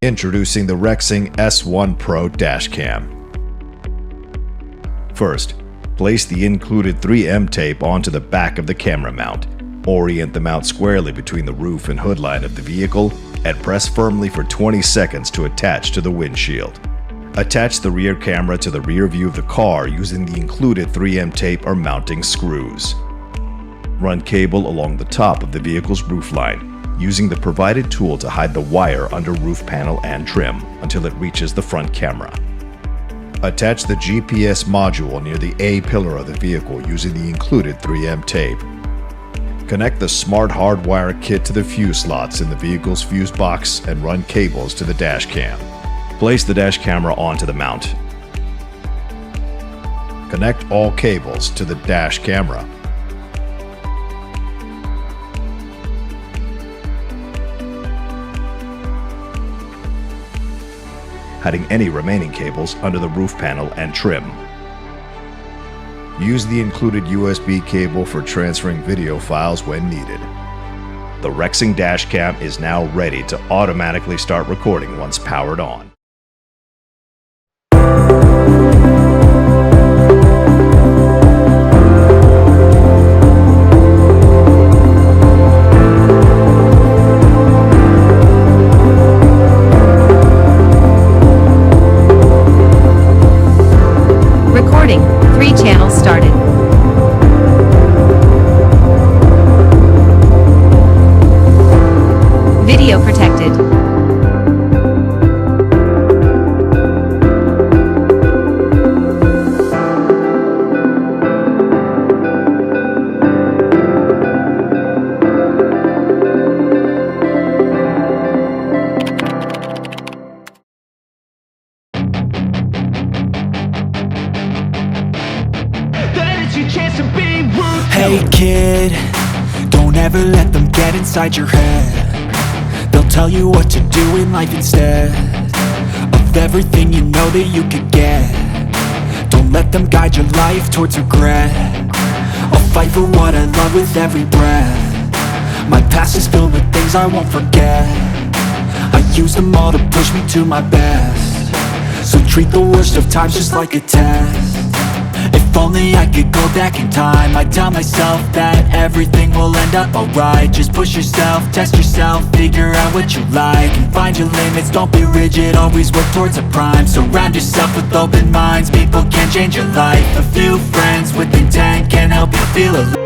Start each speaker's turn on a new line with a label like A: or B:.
A: Introducing the Rexing S1 Pro Dashcam. First, place the included 3M tape onto the back of the camera mount. Orient the mount squarely between the roof and hood line of the vehicle and press firmly for 20 seconds to attach to the windshield. Attach the rear camera to the rear view of the car using the included 3M tape or mounting screws. Run cable along the top of the vehicle's roofline, using the provided tool to hide the wire under roof panel and trim until it reaches the front camera. Attach the GPS module near the A pillar of the vehicle using the included 3M tape. Connect the smart hardwire kit to the fuse slots in the vehicle's fuse box and run cables to the dash cam. Place the dash camera onto the mount. Connect all cables to the dash camera. Hiding any remaining cables under the roof panel and trim. Use the included USB cable for transferring video files when needed. The Rexing Dashcam is now ready to automatically start recording once powered on.
B: Recording. 3 channels started. Video protected.
C: Hey kid, don't ever let them get inside your head. They'll tell you what to do in life instead of everything you know that you could get. Don't let them guide your life towards regret. I'll fight for what I love with every breath. My past is filled with things I won't forget. I use them all to push me to my best. So treat the worst of times just like a test. If only I could go back in time, I'd tell myself that everything will end up alright. Just push yourself, test yourself, figure out what you like, and find your limits, don't be rigid, always work towards a prime. Surround yourself with open minds, people can change your life. A few friends with intent can help you feel alive.